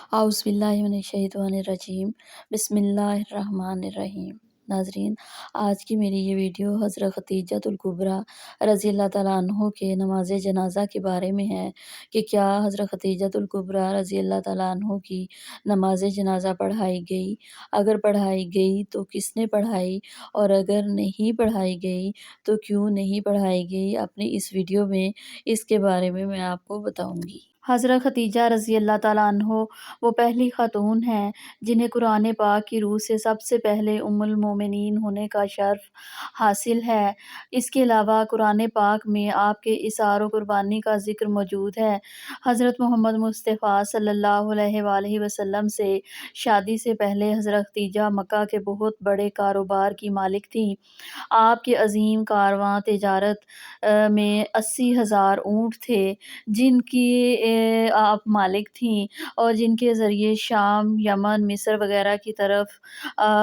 औज़ुबिल्लाहिमिनश्शैतानिर्रजीम बिस्मिल्लाहिर्रहमानिर्रहीम। नाज़रीन, आज की मेरी ये वीडियो हज़रत ख़दीजतुल कुबरा रज़ियल्लाहु तआला अन्हो के नमाज़ जनाज़ा के बारे में है कि क्या हज़रत ख़दीजतुल कुबरा रज़ियल्लाहु तआला अन्हो की नमाज़ जनाज़ा पढ़ाई गई? अगर पढ़ाई गई तो किसने पढ़ाई, और अगर नहीं पढ़ाई गई तो क्यों नहीं पढ़ाई गई? अपनी इस वीडियो में इसके बारे में मैं आपको बताऊँगी। हज़रत ख़दीजा रज़ियल्लाहु तआला अन्हो वो पहली ख़ातून हैं जिन्हें कुरान पाक की रूह से सबसे पहले उम्मुल मोमिनीन होने का शर्फ़ हासिल है। इसके अलावा कुरान पाक में आपके इसार व कुर्बानी का ज़िक्र मौजूद है। हज़रत मोहम्मद मुस्तफ़ा सल्लल्लाहु अलैहि वसल्लम से शादी से पहले हज़रत ख़दीजा मक्का के बहुत बड़े कारोबार की मालिक थीं। आपके अज़ीम कारवां तिजारत में 80,000 ऊँट थे जिनकी आप मालिक थीं और जिनके ज़रिए शाम, यमन, मिस्र वग़ैरह की तरफ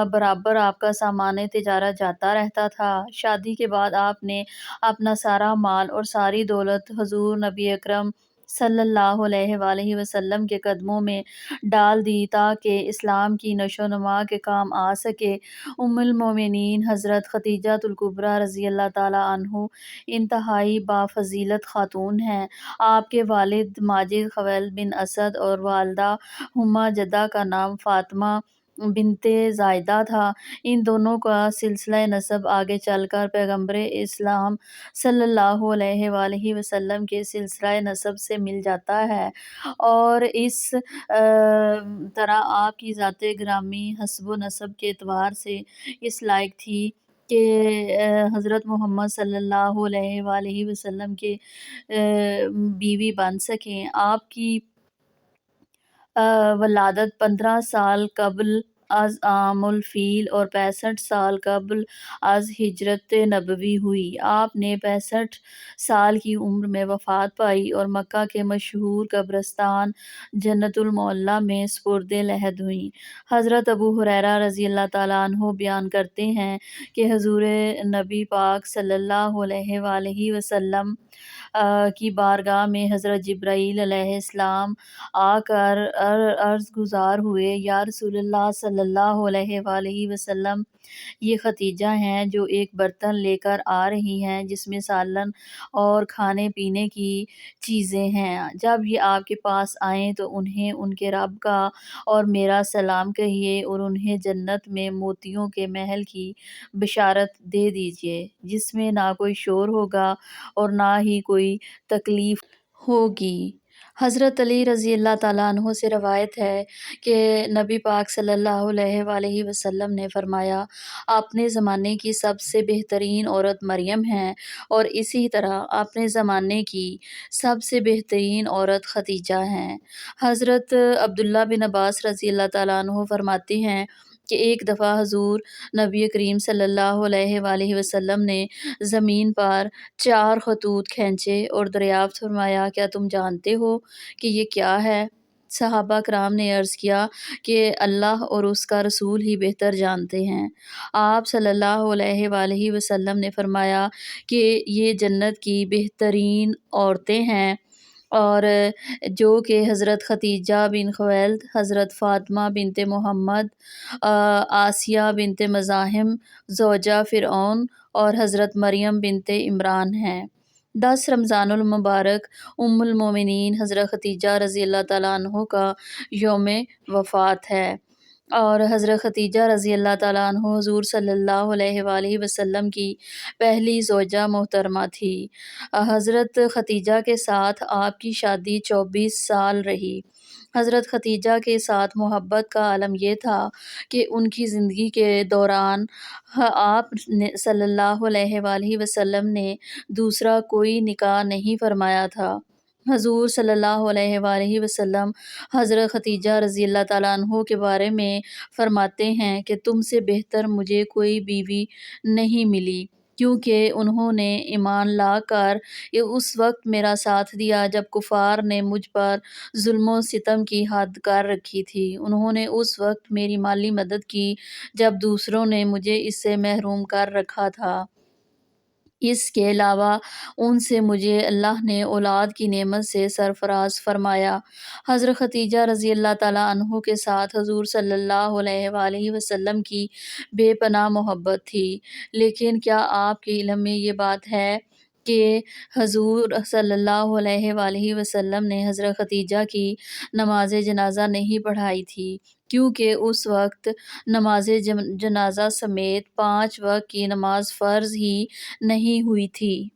बराबर आपका सामान तिजारत जाता रहता था। शादी के बाद आपने अपना सारा माल और सारी दौलत हुज़ूर नबी अकरम सल्लल्लाहु अलैहि वसल्लम के कदमों में डाल दी ताकि इस्लाम की नशो-नुमा के काम आ सके। उम्मुल मोमिनीन हज़रत ख़दीजतुल कुबरा रज़ियल्लाहु तआला अन्हु इंतहाई बाफ़ज़ीलत ख़ातून हैं। आपके वालिद माजिद ख़वाइलिद बिन असद और वालिदा हुम्मा जद्दा का नाम फ़ातिमा बिन्ते ज़ायदा था। इन दोनों का सिलसिला नसब आगे चलकर पैगम्बरे इस्लाम सल्लल्लाहु अलैहि वसल्लम के सिलसिला नसब से मिल जाता है और इस तरह आपकी ज़ात-ए गिरामी हस्ब व नसब के एतबार से इस लायक थी कि हज़रत मोहम्मद सल्लल्लाहु अलैहि वसल्लम के बीवी बन सकें। आपकी वलादत 15 साल कब्ल अज़ आमुल फ़ील और 65 साल कब्ल अज़ हिजरत नबवी हुई। आपने 65 साल की उम्र में वफ़ात पाई और मक्का के मशहूर कब्रिस्तान जन्नतुल मोअल्ला में सुपुर्द लहद हुईं। हज़रत अबू हुरैरा रज़ियल्लाहु तआला अन्हु बयान करते हैं कि हुज़ूर नबी पाक सल्लल्लाहु अलैहि वसल्लम की बारगाह में हज़रत जिब्राईल अलैहिस्सलाम आकर अर्ज़ गुज़ार हुए, या रसूलल्लाह सल्लल्लाहु अलैहि वसल्लम, ये ख़दीजा हैं जो एक बर्तन लेकर आ रही हैं जिसमें सालन और खाने पीने की चीज़ें हैं। जब ये आपके पास आएँ तो उन्हें उनके रब का और मेरा सलाम कहिए और उन्हें जन्नत में मोतियों के महल की बिशारत दे दीजिए जिसमें ना कोई शोर होगा और ना ही कोई तकलीफ़ होगी। हज़रत अली रज़ियल्लाहु तआला अन्हु से रवायत है कि नबी पाक सल्लल्लाहु अलैहि वसल्लम ने फरमाया, अपने ज़माने की सबसे बेहतरीन औरत मरियम है और इसी तरह अपने ज़माने की सबसे बेहतरीन औरत ख़दीजा हैं। हज़रत अब्दुल्ला बिन अब्बास रज़ियल्लाहु तआला अन्हु फरमाते हैं कि एक दफ़ा हुज़ूर नबी करीम सल्लल्लाहु अलैहि वसल्लम ने ज़मीन पर 4 ख़तूत खींचे और दरियाफ़्त फरमाया, क्या तुम जानते हो कि ये क्या है? सहाबा कराम ने अर्ज़ किया कि अल्लाह और उसका रसूल ही बेहतर जानते हैं। आप सल्लल्लाहु अलैहि वसल्लम ने फरमाया कि ये जन्नत की बेहतरीन औरतें हैं और जो कि हज़रत ख़दीजा बिन खुवैलिद, हज़रत फ़ातिमा बिनते मोहम्मद, आसिया बिनते मज़ाहिम ज़ौजा फ़िरऔन और हज़रत मरियम बिनते इमरान हैं। 10 रमज़ानुल मुबारक उम्मुल मोमिनीन हज़रत ख़दीजा रज़ियल्लाहु तआला अन्हु का यौम वफ़ात है और हज़रत ख़दीजा रज़ियल्लाहु तआला अन्हु हुज़ूर सल्लल्लाहु अलैहि वसल्लम की पहली ज़ौजा मोहतरमा थी। हज़रत ख़दीजा के साथ आपकी शादी 24 साल रही। हज़रत ख़दीजा के साथ मोहब्बत का आलम यह था कि उनकी ज़िंदगी के दौरान आप सल्लल्लाहु अलैहि वसल्लम ने दूसरा कोई निकाह नहीं फरमाया था। हज़ूर सल्लल्लाहु अलैहि वसल्लम हज़रत ख़दीजा रज़ियल्लाहु तआला अन्हु के बारे में फ़रमाते हैं कि तुमसे बेहतर मुझे कोई बीवी नहीं मिली, क्योंकि उन्होंने ईमान लाकर उस वक्त मेरा साथ दिया जब कुफ़ार ने मुझ पर जुल्म व सितम की हद कर रखी थी। उन्होंने उस वक्त मेरी माली मदद की जब दूसरों ने मुझे इससे महरूम कर रखा था। اس کے علاوہ ان سے مجھے اللہ نے اولاد کی نعمت سے سرفراز فرمایا۔ حضرت خدیجہ رضی اللہ تعالیٰ عنہ کے ساتھ حضور صلی اللہ علیہ وآلہ وسلم کی بے پناہ محبت تھی، لیکن کیا آپ کے علم میں یہ بات ہے کہ حضور صلی اللہ علیہ وآلہ وسلم نے حضرت خدیجہ کی نماز جنازہ نہیں پڑھائی تھی، کیونکہ اس وقت نماز جنازہ سمیت 5 وقت کی نماز فرض ہی نہیں ہوئی تھی۔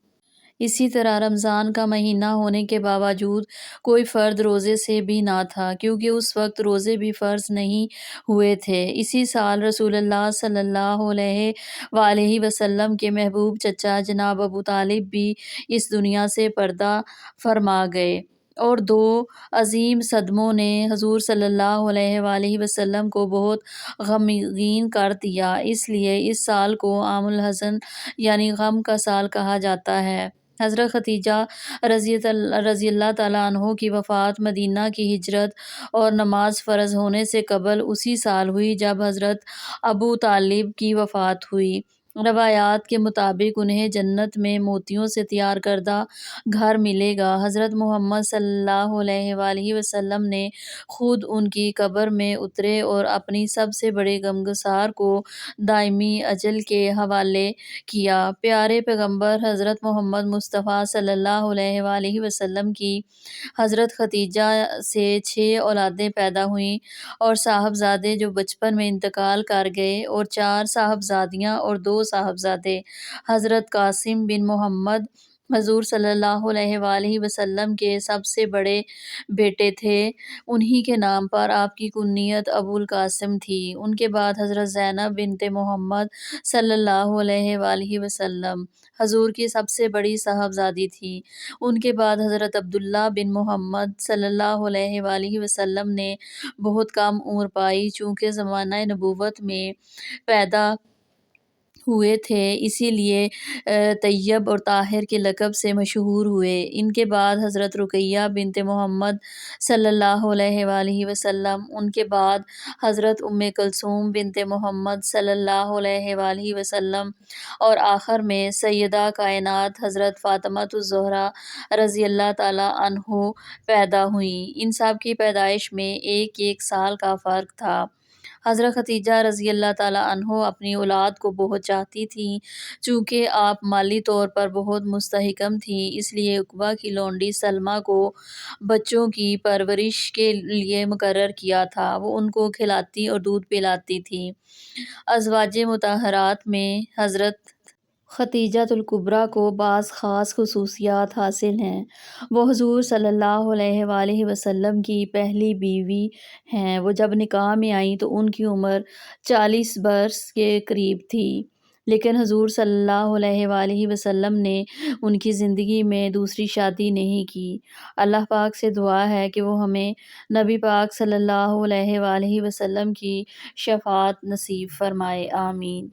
اسی طرح رمضان کا مہینہ ہونے کے باوجود کوئی فرد روزے سے بھی نہ تھا، کیونکہ اس وقت روزے بھی فرض نہیں ہوئے تھے۔ اسی سال رسول اللہ صلی اللہ علیہ وآلہ وسلم کے محبوب چچا جناب ابو طالب بھی اس دنیا سے پردہ فرما گئے، اور 2 عظیم صدموں نے حضور صلی اللہ علیہ وآلہ وسلم کو بہت غمگین کر دیا۔ اس لیے اس سال کو عام الحزن یعنی غم کا سال کہا جاتا ہے۔ حضرت خدیجہ رضی اللہ تعالیٰ عنہ کی وفات مدینہ کی ہجرت اور نماز فرض ہونے سے قبل اسی سال ہوئی جب حضرت ابو طالب کی وفات ہوئی۔ روایات کے مطابق انہیں جنت میں موتیوں سے تیار کردہ گھر ملے گا۔ حضرت محمد صلی اللہ علیہ وآلہ وسلم نے خود ان کی قبر میں اترے اور اپنی سب سے بڑے غمگسار کو دائمی اجل کے حوالے کیا۔ پیارے پیغمبر حضرت محمد مصطفیٰ صلی اللہ علیہ وآلہ وسلم کی حضرت خدیجہ سے 6 اولادیں پیدا ہوئیں اور صاحبزادے جو بچپن میں انتقال کر گئے، اور 4 صاحبزادیاں اور 2 صاحبزادے۔ حضرت قاسم بن محمد حضور صلی اللہ علیہ وآلہ وسلم کے سب سے بڑے بیٹے تھے، انہی کے نام پر آپ کی کنیت ابو القاسم تھی۔ ان کے بعد حضرت زینب بنت محمد صلی اللہ علیہ وآلہ وسلم حضور کی سب سے بڑی صاحبزادی تھی۔ ان کے بعد حضرت عبداللہ بن محمد صلی اللہ علیہ وآلہ وسلم نے بہت کم عمر پائی، چونکہ زمانہ نبوت میں پیدا ہوئے تھے، اسی لیے طیب اور طاہر کے لقب سے مشہور ہوئے۔ ان کے بعد حضرت رقیہ بنت محمد صلی اللہ علیہ وآلہ وسلم، ان کے بعد حضرت ام کلثوم بنت محمد صلی اللہ علیہ وآلہ وسلم، اور آخر میں سیدہ کائنات حضرت فاطمۃ الزہرا رضی اللہ تعالیٰ عنہ پیدا ہوئیں۔ ان سب کی پیدائش میں 1 سال کا فرق تھا۔ حضرت خدیجہ رضی اللہ تعالیٰ عنہ اپنی اولاد کو بہت چاہتی تھیں، چونکہ آپ مالی طور پر بہت مستحکم تھیں، اس لیے عقبہ کی لونڈی سلمہ کو بچوں کی پرورش کے لیے مقرر کیا تھا۔ وہ ان کو کھلاتی اور دودھ پلاتی تھیں۔ ازواج مطہرات میں حضرت خدیجۃ الکبریٰ کو بعض خاص خصوصیات حاصل ہیں۔ وہ حضور صلی اللہ علیہ وآلہ وسلم کی پہلی بیوی ہیں۔ وہ جب نکاح میں آئیں تو ان کی عمر 40 برس کے قریب تھی، لیکن حضور صلی اللہ علیہ وآلہ وسلم نے ان کی زندگی میں دوسری شادی نہیں کی۔ اللہ پاک سے دعا ہے کہ وہ ہمیں نبی پاک صلی اللہ علیہ وآلہ وسلم کی شفاعت نصیب فرمائے، آمین۔